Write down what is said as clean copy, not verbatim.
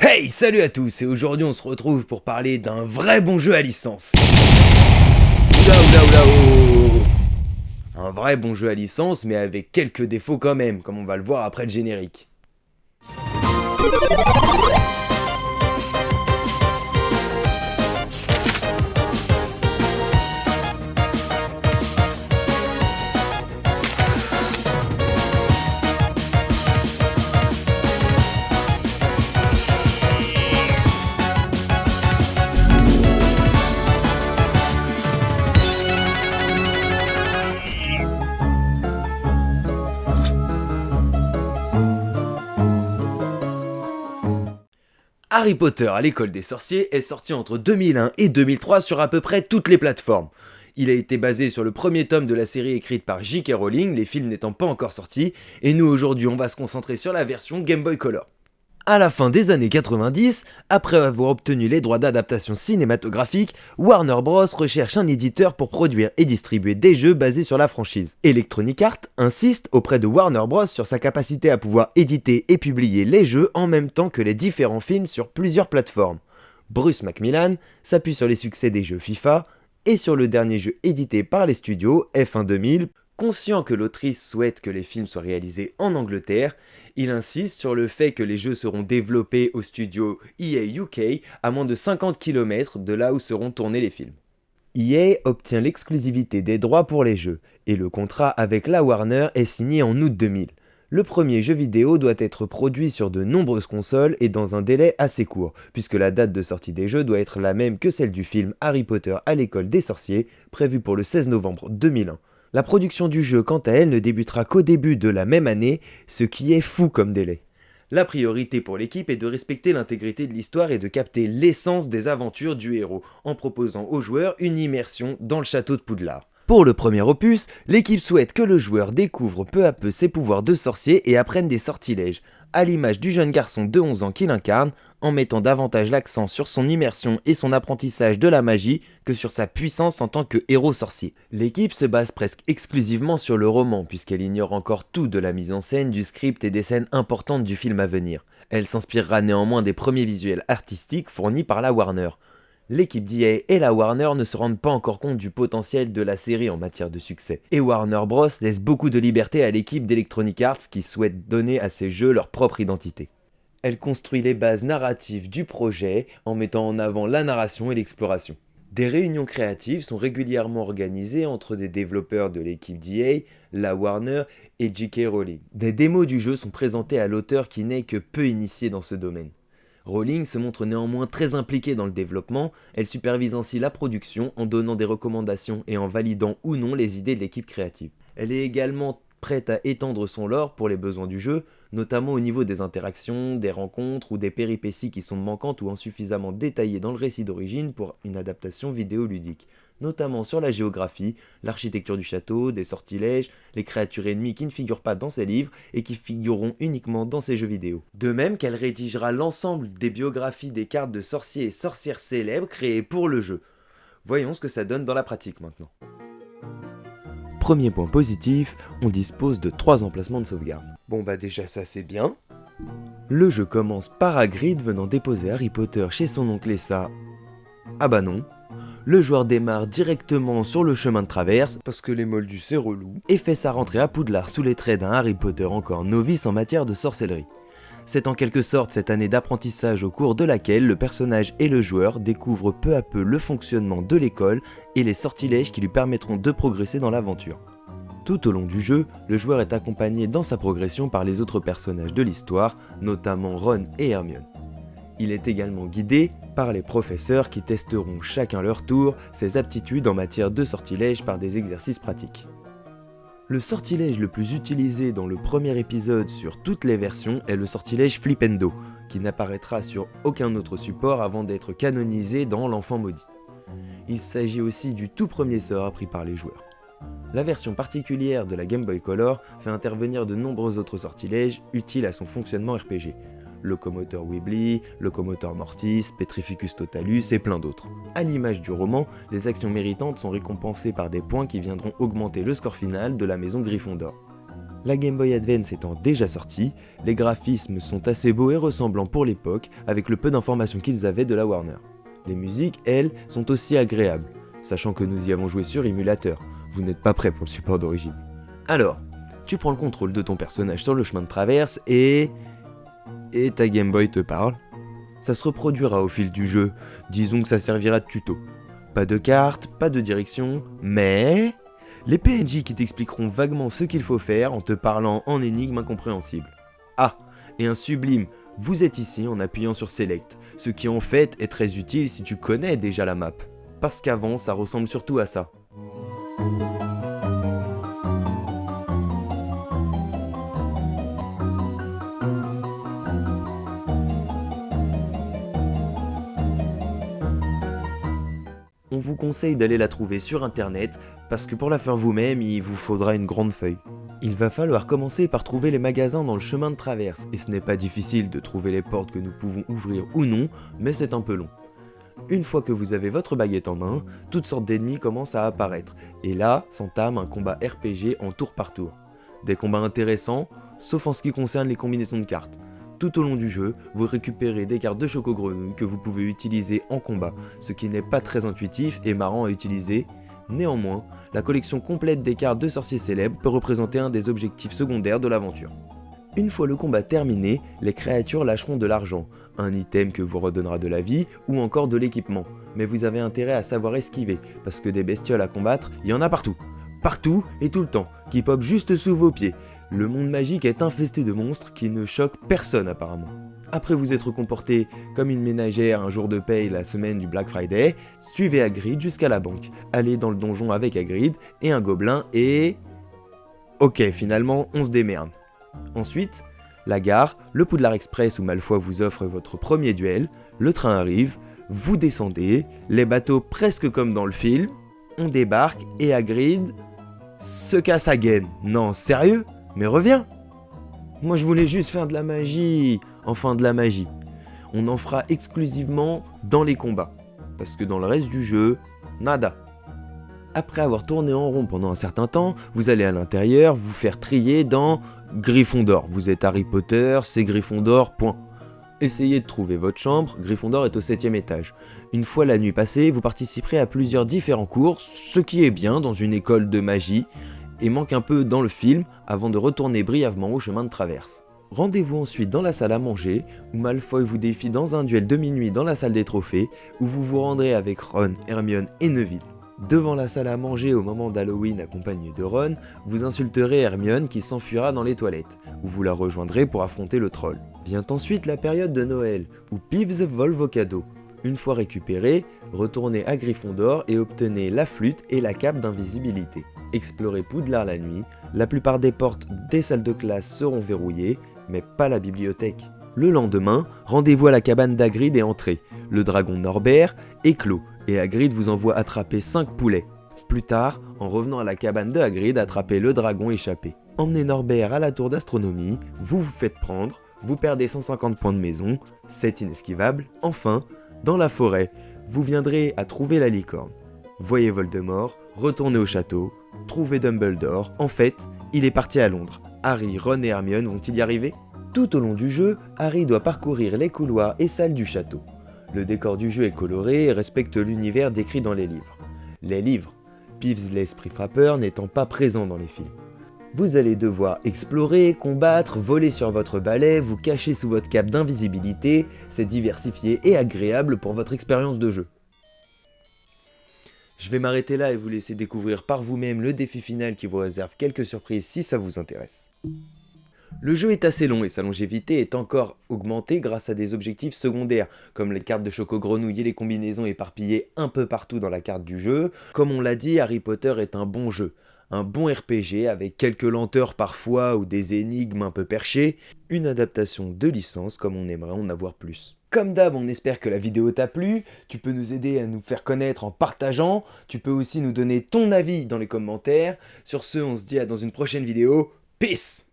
Hey, salut à tous, et aujourd'hui on se retrouve pour parler d'un vrai bon jeu à licence. Un vrai bon jeu à licence, mais avec quelques défauts quand même, comme on va le voir après le générique. Harry Potter à l'école des sorciers est sorti entre 2001 et 2003 sur à peu près toutes les plateformes. Il a été basé sur le premier tome de la série écrite par J.K. Rowling, les films n'étant pas encore sortis, et nous aujourd'hui on va se concentrer sur la version Game Boy Color. À la fin des années 90, après avoir obtenu les droits d'adaptation cinématographique, Warner Bros recherche un éditeur pour produire et distribuer des jeux basés sur la franchise. Electronic Arts insiste auprès de Warner Bros sur sa capacité à pouvoir éditer et publier les jeux en même temps que les différents films sur plusieurs plateformes. Bruce McMillan s'appuie sur les succès des jeux FIFA et sur le dernier jeu édité par les studios F1 2000. Conscient que l'autrice souhaite que les films soient réalisés en Angleterre, il insiste sur le fait que les jeux seront développés au studio EA UK à moins de 50 km de là où seront tournés les films. EA obtient l'exclusivité des droits pour les jeux, et le contrat avec la Warner est signé en août 2000. Le premier jeu vidéo doit être produit sur de nombreuses consoles et dans un délai assez court, puisque la date de sortie des jeux doit être la même que celle du film Harry Potter à l'école des sorciers, prévue pour le 16 novembre 2001. La production du jeu, quant à elle, ne débutera qu'au début de la même année, ce qui est fou comme délai. La priorité pour l'équipe est de respecter l'intégrité de l'histoire et de capter l'essence des aventures du héros, en proposant aux joueurs une immersion dans le château de Poudlard. Pour le premier opus, l'équipe souhaite que le joueur découvre peu à peu ses pouvoirs de sorcier et apprenne des sortilèges, à l'image du jeune garçon de 11 ans qu'il incarne, en mettant davantage l'accent sur son immersion et son apprentissage de la magie que sur sa puissance en tant que héros sorcier. L'équipe se base presque exclusivement sur le roman puisqu'elle ignore encore tout de la mise en scène, du script et des scènes importantes du film à venir. Elle s'inspirera néanmoins des premiers visuels artistiques fournis par la Warner. L'équipe d'EA et la Warner ne se rendent pas encore compte du potentiel de la série en matière de succès. Et Warner Bros laisse beaucoup de liberté à l'équipe d'Electronic Arts qui souhaite donner à ses jeux leur propre identité. Elle construit les bases narratives du projet en mettant en avant la narration et l'exploration. Des réunions créatives sont régulièrement organisées entre des développeurs de l'équipe d'EA, la Warner et J.K. Rowling. Des démos du jeu sont présentées à l'auteur qui n'est que peu initié dans ce domaine. Rowling se montre néanmoins très impliquée dans le développement, elle supervise ainsi la production en donnant des recommandations et en validant ou non les idées de l'équipe créative. Elle est également prête à étendre son lore pour les besoins du jeu, notamment au niveau des interactions, des rencontres ou des péripéties qui sont manquantes ou insuffisamment détaillées dans le récit d'origine pour une adaptation vidéoludique, notamment sur la géographie, l'architecture du château, des sortilèges, les créatures ennemies qui ne figurent pas dans ses livres et qui figureront uniquement dans ses jeux vidéo. De même qu'elle rédigera l'ensemble des biographies des cartes de sorciers et sorcières célèbres créées pour le jeu. Voyons ce que ça donne dans la pratique maintenant. Premier point positif, on dispose de 3 emplacements de sauvegarde. Bon bah déjà ça c'est bien. Le jeu commence par Hagrid venant déposer Harry Potter chez son oncle et ça... Ah bah non. Le joueur démarre directement sur le chemin de traverse, parce que les moldus c'est relou, et fait sa rentrée à Poudlard sous les traits d'un Harry Potter encore novice en matière de sorcellerie. C'est en quelque sorte cette année d'apprentissage au cours de laquelle le personnage et le joueur découvrent peu à peu le fonctionnement de l'école et les sortilèges qui lui permettront de progresser dans l'aventure. Tout au long du jeu, le joueur est accompagné dans sa progression par les autres personnages de l'histoire, notamment Ron et Hermione. Il est également guidé par les professeurs qui testeront chacun leur tour ses aptitudes en matière de sortilèges par des exercices pratiques. Le sortilège le plus utilisé dans le premier épisode sur toutes les versions est le sortilège Flipendo, qui n'apparaîtra sur aucun autre support avant d'être canonisé dans l'Enfant Maudit. Il s'agit aussi du tout premier sort appris par les joueurs. La version particulière de la Game Boy Color fait intervenir de nombreux autres sortilèges utiles à son fonctionnement RPG. Locomoteur Weebly, Locomoteur Mortis, Petrificus Totalus et plein d'autres. A l'image du roman, les actions méritantes sont récompensées par des points qui viendront augmenter le score final de la maison Gryffondor. La Game Boy Advance étant déjà sortie, les graphismes sont assez beaux et ressemblants pour l'époque avec le peu d'informations qu'ils avaient de la Warner. Les musiques, elles, sont aussi agréables, sachant que nous y avons joué sur émulateur. Vous n'êtes pas prêts pour le support d'origine. Alors, tu prends le contrôle de ton personnage sur le chemin de traverse et ta Game Boy te parle. Ça se reproduira au fil du jeu, disons que ça servira de tuto. Pas de carte, pas de direction, mais les PNJ qui t'expliqueront vaguement ce qu'il faut faire en te parlant en énigmes incompréhensibles. Ah, et un sublime « Vous êtes ici » en appuyant sur Select, ce qui en fait est très utile si tu connais déjà la map, parce qu'avant ça ressemble surtout à ça. On vous conseille d'aller la trouver sur internet parce que pour la faire vous-même, il vous faudra une grande feuille. Il va falloir commencer par trouver les magasins dans le chemin de traverse et ce n'est pas difficile de trouver les portes que nous pouvons ouvrir ou non, mais c'est un peu long. Une fois que vous avez votre baguette en main, toutes sortes d'ennemis commencent à apparaître et là s'entame un combat RPG en tour par tour. Des combats intéressants, sauf en ce qui concerne les combinaisons de cartes. Tout au long du jeu, vous récupérez des cartes de Choco-Grenouille que vous pouvez utiliser en combat, ce qui n'est pas très intuitif et marrant à utiliser. Néanmoins, la collection complète des cartes de sorciers célèbres peut représenter un des objectifs secondaires de l'aventure. Une fois le combat terminé, les créatures lâcheront de l'argent, un item que vous redonnera de la vie ou encore de l'équipement. Mais vous avez intérêt à savoir esquiver, parce que des bestioles à combattre, il y en a partout. Partout et tout le temps, qui popent juste sous vos pieds. Le monde magique est infesté de monstres qui ne choquent personne apparemment. Après vous être comporté comme une ménagère un jour de paye la semaine du Black Friday, suivez Hagrid jusqu'à la banque. Allez dans le donjon avec Hagrid et un gobelin et... Ok, finalement, on se démerde. Ensuite, la gare, le Poudlard Express où Malfoy vous offre votre premier duel, le train arrive, vous descendez, les bateaux presque comme dans le film, on débarque et Hagrid se casse à gaine. Non, sérieux ? Mais reviens ! Moi je voulais juste faire de la magie. Enfin de la magie. On en fera exclusivement dans les combats. Parce que dans le reste du jeu, nada. Après avoir tourné en rond pendant un certain temps, vous allez à l'intérieur vous faire trier dans Gryffondor. Vous êtes Harry Potter, c'est Gryffondor, point. Essayez de trouver votre chambre, Gryffondor est au 7e étage. Une fois la nuit passée, vous participerez à plusieurs différents cours, ce qui est bien dans une école de magie, et manque un peu dans le film avant de retourner brièvement au chemin de traverse. Rendez-vous ensuite dans la salle à manger, où Malfoy vous défie dans un duel de minuit dans la salle des trophées, où vous vous rendrez avec Ron, Hermione et Neville. Devant la salle à manger au moment d'Halloween accompagné de Ron, vous insulterez Hermione qui s'enfuira dans les toilettes, où vous la rejoindrez pour affronter le troll. Vient ensuite la période de Noël, où Peeves vole vos cadeaux. Une fois récupérés, retournez à Gryffondor et obtenez la flûte et la cape d'invisibilité. Explorez Poudlard la nuit, la plupart des portes des salles de classe seront verrouillées, mais pas la bibliothèque. Le lendemain, rendez-vous à la cabane d'Hagrid et entrez. Le dragon Norbert éclot, et Hagrid vous envoie attraper 5 poulets. Plus tard, en revenant à la cabane de Hagrid, attrapez le dragon échappé. Emmenez Norbert à la tour d'astronomie, vous vous faites prendre, vous perdez 150 points de maison, c'est inesquivable. Enfin, dans la forêt, vous viendrez à trouver la licorne. Voyez Voldemort, retournez au château, trouvez Dumbledore. En fait, il est parti à Londres. Harry, Ron et Hermione vont-ils y arriver ? Tout au long du jeu, Harry doit parcourir les couloirs et salles du château. Le décor du jeu est coloré et respecte l'univers décrit dans les livres. Les livres, Peeves l'esprit frappeur n'étant pas présent dans les films. Vous allez devoir explorer, combattre, voler sur votre balai, vous cacher sous votre cape d'invisibilité, c'est diversifié et agréable pour votre expérience de jeu. Je vais m'arrêter là et vous laisser découvrir par vous-même le défi final qui vous réserve quelques surprises si ça vous intéresse. Le jeu est assez long et sa longévité est encore augmentée grâce à des objectifs secondaires, comme les cartes de Choco-Grenouille et les combinaisons éparpillées un peu partout dans la carte du jeu. Comme on l'a dit, Harry Potter est un bon jeu. Un bon RPG avec quelques lenteurs parfois ou des énigmes un peu perchées, une adaptation de licence comme on aimerait en avoir plus. Comme d'hab, on espère que la vidéo t'a plu, tu peux nous aider à nous faire connaître en partageant, tu peux aussi nous donner ton avis dans les commentaires. Sur ce, on se dit à dans une prochaine vidéo, peace!